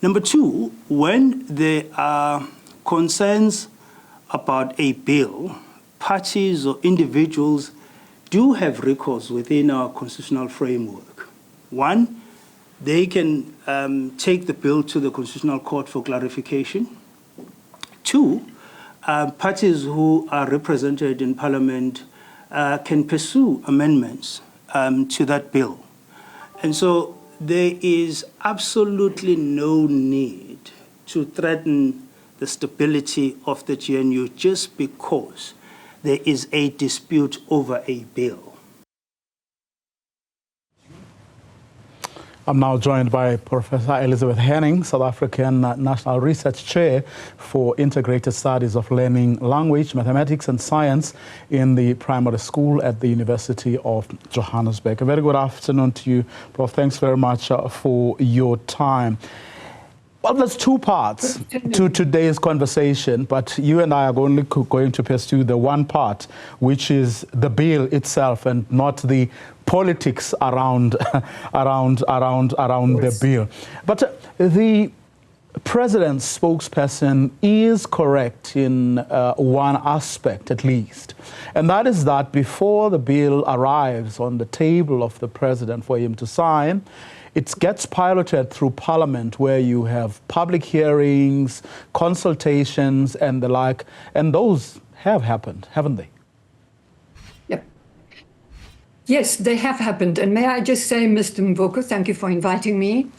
Number two, when there are concerns about a bill, parties or individuals do have recourse within our constitutional framework. One, they can take the bill to the Constitutional Court for clarification. Two, parties who are represented in Parliament can pursue amendments to that bill. And so there is absolutely no need to threaten the stability of the GNU just because there is a dispute over a bill. I'm now joined by Professor Elizabeth Henning, South African National Research Chair for Integrated Studies of Learning, Language, Mathematics and Science in the primary school at the University of Johannesburg. A very good afternoon to you, Prof. Thanks very much for your time. Well, there's two parts to today's conversation, but you and I are only going to pursue the one part, which is the bill itself and not the politics around the bill. But the president's spokesperson is correct in one aspect, at least, and that is that before the bill arrives on the table of the president for him to sign, it gets piloted through Parliament, where you have public hearings, consultations, and the like, and those have happened, haven't they? Yep. Yes, they have happened. And may I just say, Mr. Mvoko, thank you for inviting me,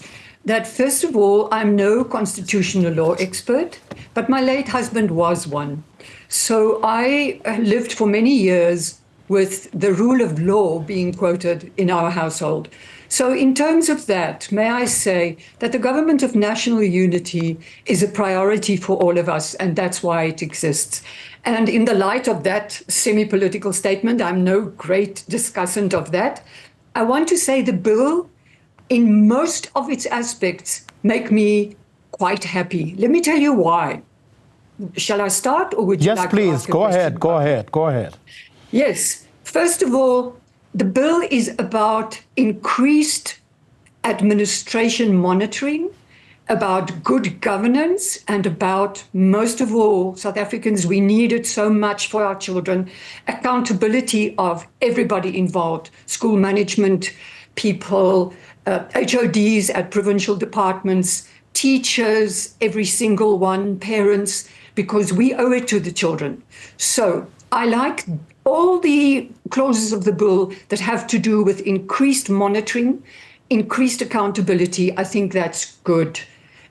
that first of all, I'm no constitutional law expert, but my late husband was one. So I lived for many years with the rule of law being quoted in our household. So in terms of that, may I say that the government of national unity is a priority for all of us, and that's why it exists. And in the light of that semi-political statement, I'm no great discussant of that. I want to say the bill, in most of its aspects, make me quite happy. Let me tell you why. Shall I start, or would you like to ask a question? Yes, please. Go ahead. Yes. First of all, the bill is about increased administration monitoring, about good governance, and about, most of all, South Africans, we need it so much for our children, accountability of everybody involved, school management people, HODs at provincial departments, teachers, every single one, parents, because we owe it to the children. So I like all the clauses of the bill that have to do with increased monitoring, increased accountability. I think that's good.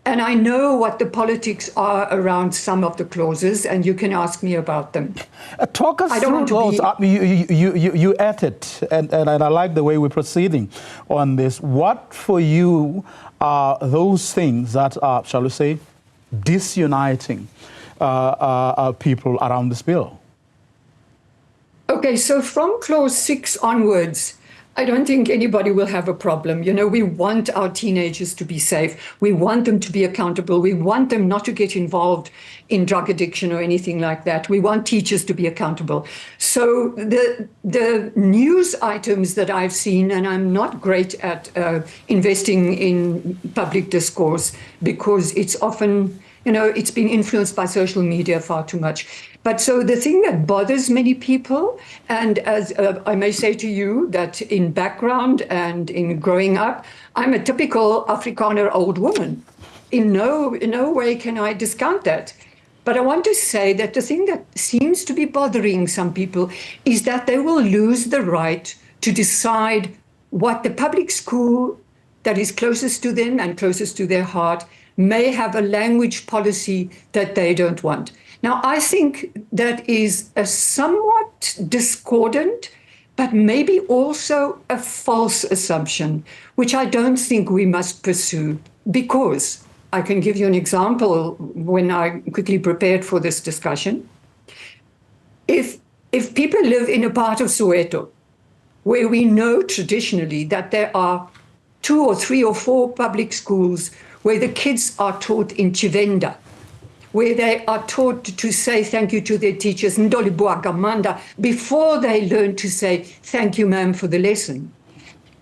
And I know what the politics are around some of the clauses, and you can ask me about them. Talk us through those. You at it, and I like the way we're proceeding on this. What for you are those things that are, shall we say, disuniting people around this bill? Okay, so from clause 6 onwards, I don't think anybody will have a problem. You know, we want our teenagers to be safe. We want them to be accountable. We want them not to get involved in drug addiction or anything like that. We want teachers to be accountable. So the news items that I've seen, and I'm not great at investing in public discourse because it's often, you know, it's been influenced by social media far too much. But so the thing that bothers many people, and as I may say to you that in background and in growing up, I'm a typical Afrikaner old woman. In no way can I discount that. But I want to say that the thing that seems to be bothering some people is that they will lose the right to decide what the public school that is closest to them and closest to their heart may have a language policy that they don't want. Now, I think that is a somewhat discordant, but maybe also a false assumption, which I don't think we must pursue, because I can give you an example when I quickly prepared for this discussion. If people live in a part of Soweto where we know traditionally that there are 2 or 3 or 4 public schools where the kids are taught in Chivenda, where they are taught to say thank you to their teachers, Ndolibua Gamanda, before they learn to say thank you, ma'am, for the lesson.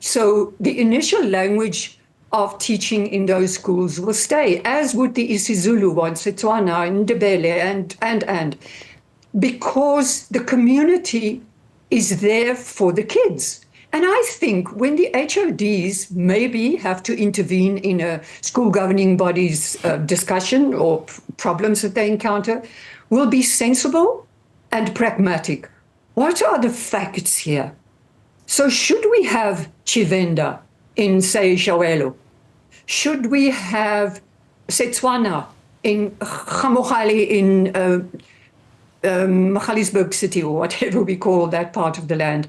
So the initial language of teaching in those schools will stay, as would the isiZulu one, Setswana, Ndebele, and because the community is there for the kids. And I think when the HODs maybe have to intervene in a school governing body's discussion or problems that they encounter, will be sensible and pragmatic. What are the facts here? So should we have Chivenda in, say, Shawelo? Should we have Setswana in Gamogale in Johannesburg City, or whatever we call that part of the land?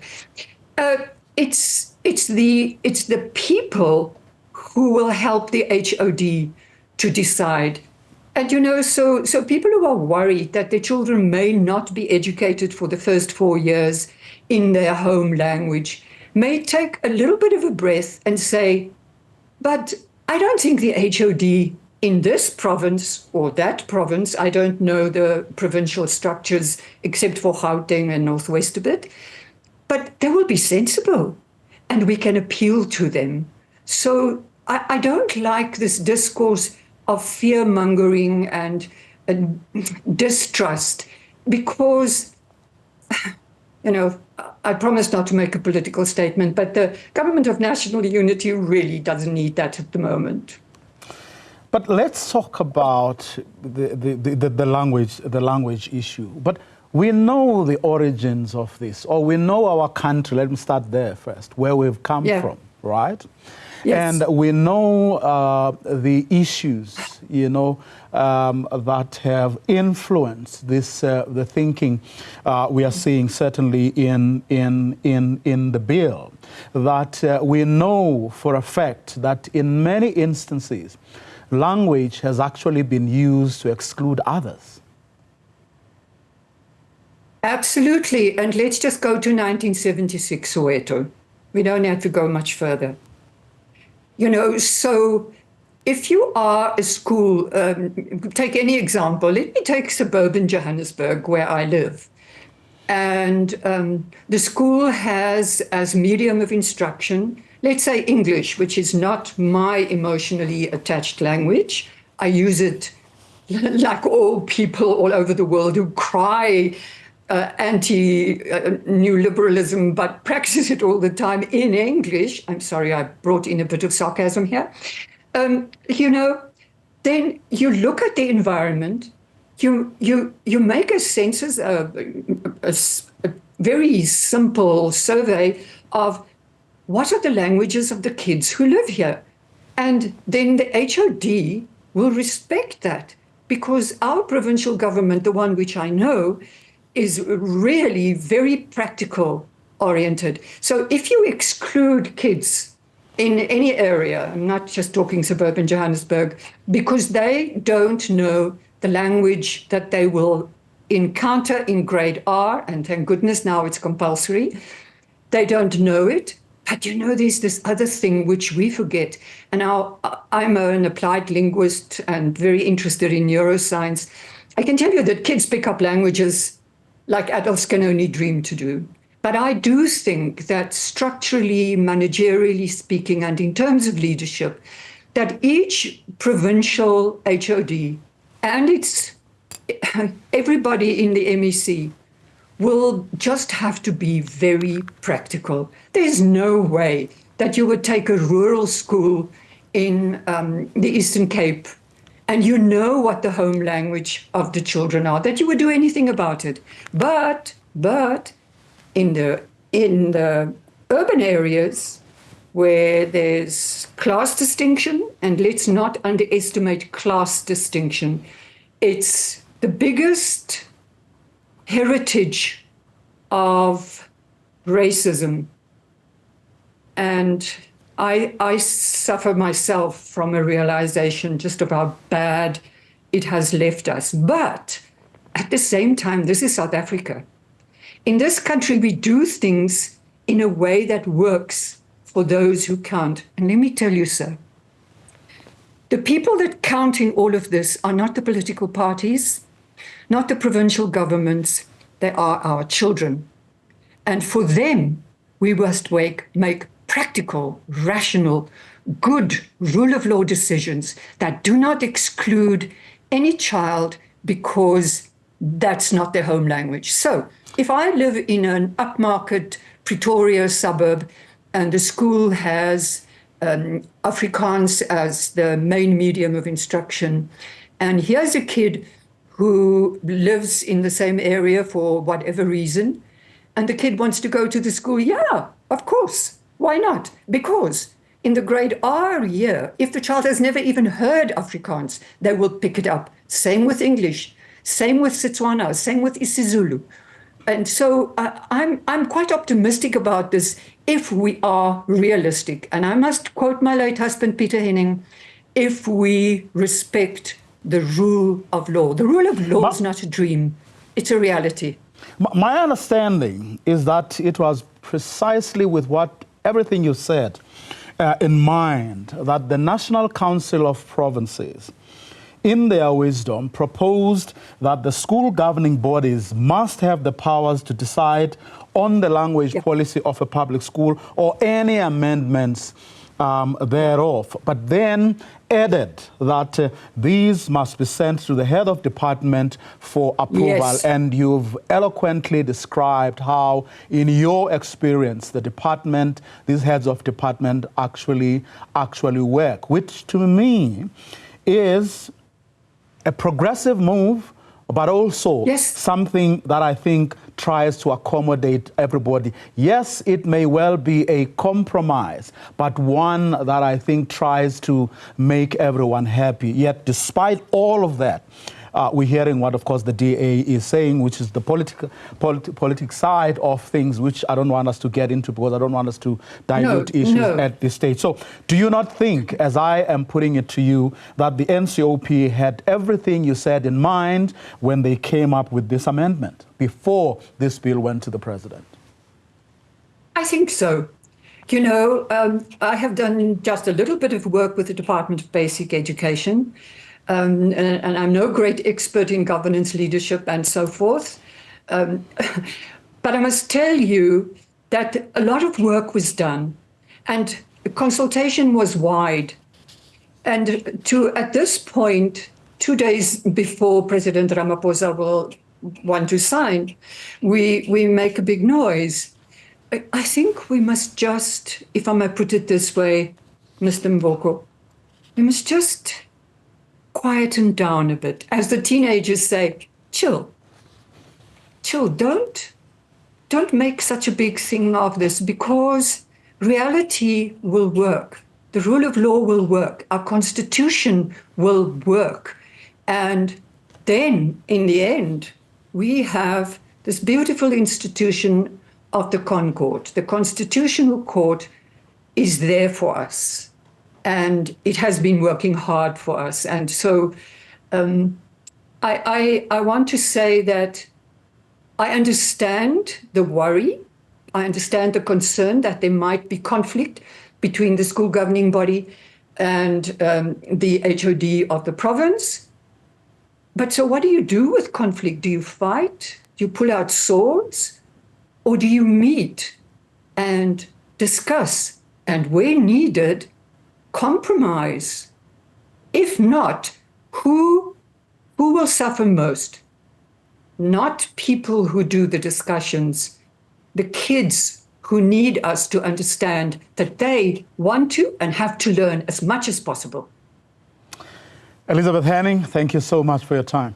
It's the people who will help the HOD to decide. And, you know, so people who are worried that their children may not be educated for the first 4 years in their home language may take a little bit of a breath and say, but I don't think the HOD in this province or that province, I don't know the provincial structures except for Gauteng and Northwest a bit, but they will be sensible and we can appeal to them. So I don't like this discourse of fear-mongering and distrust because, you know, I promise not to make a political statement, but the government of national unity really doesn't need that at the moment. But let's talk about the language issue. But we know the origins of this, or we know our country. Let me start there first, where we've come from, right? Yes. And we know the issues, you know, that have influenced this the thinking we are seeing certainly in the bill. That we know for a fact that in many instances, language has actually been used to exclude others. Absolutely, and let's just go to 1976 Soweto. We don't have to go much further. You know, so if you are a school, take any example, let me take suburban Johannesburg where I live. And the school has as medium of instruction, let's say English, which is not my emotionally attached language. I use it like all people all over the world who cry anti-neoliberalism, but practice it all the time in English. I'm sorry, I brought in a bit of sarcasm here. You know, then you look at the environment, you make a census, a very simple survey of what are the languages of the kids who live here. And then the HOD will respect that because our provincial government, the one which I know, is really very practical oriented. So if you exclude kids in any area, I'm not just talking suburban Johannesburg, because they don't know the language that they will encounter in grade R, and thank goodness now it's compulsory, they don't know it. But you know, there's this other thing which we forget. And now I'm an applied linguist and very interested in neuroscience. I can tell you that kids pick up languages like adults can only dream to do. But I do think that structurally, managerially speaking, and in terms of leadership, that each provincial HOD and everybody in the MEC will just have to be very practical. There's no way that you would take a rural school in the Eastern Cape and you know what the home language of the children are, that you would do anything about it. But in the urban areas where there's class distinction, and let's not underestimate class distinction, it's the biggest heritage of racism. And I suffer myself from a realization just of how bad it has left us. But at the same time, this is South Africa. In this country, we do things in a way that works for those who can't. And let me tell you, sir, the people that count in all of this are not the political parties, not the provincial governments, they are our children. And for them, we must make practical, rational, good rule of law decisions that do not exclude any child because that's not their home language. So if I live in an upmarket Pretoria suburb and the school has Afrikaans as the main medium of instruction, and here's a kid who lives in the same area for whatever reason, and the kid wants to go to the school, yeah, of course. Why not? Because in the grade R year, if the child has never even heard Afrikaans, they will pick it up. Same with English, same with Setswana, same with isiZulu. And so I'm quite optimistic about this if we are realistic. And I must quote my late husband, Peter Henning, if we respect the rule of law. The rule of law is not a dream, it's a reality. My understanding is that it was precisely with everything you said in mind that the National Council of Provinces, in their wisdom, proposed that the school governing bodies must have the powers to decide on the language policy of a public school or any amendments thereof, but then added that these must be sent to the head of department for approval. Yes. And you've eloquently described how, in your experience, the department, these heads of department actually work, which to me is a progressive move, but also something that I think tries to accommodate everybody. Yes, it may well be a compromise, but one that I think tries to make everyone happy. Yet, despite all of that, we're hearing what, of course, the DA is saying, which is the political side of things, which I don't want us to get into because I don't want us to dilute issues at this stage. So do you not think, as I am putting it to you, that the NCOP had everything you said in mind when they came up with this amendment before this bill went to the president? I think so. You know, I have done just a little bit of work with the Department of Basic Education. And I'm no great expert in governance, leadership, and so forth. But I must tell you that a lot of work was done, and consultation was wide. And at this point, 2 days before President Ramaphosa will want to sign, we make a big noise. I think we must just, if I may put it this way, Mr. Mvoko, we must just quieten down a bit. As the teenagers say, chill. Chill, don't make such a big thing of this, because reality will work. The rule of law will work. Our constitution will work. And then, in the end, we have this beautiful institution of the Concord. The Constitutional Court is there for us. And it has been working hard for us. And so I want to say that I understand the worry. I understand the concern that there might be conflict between the school governing body and the HOD of the province. But so what do you do with conflict? Do you fight? Do you pull out swords? Or do you meet and discuss, and where needed, compromise? If not, who will suffer most? Not people who do the discussions, the kids who need us to understand that they want to and have to learn as much as possible. Elizabeth Henning, thank you so much for your time.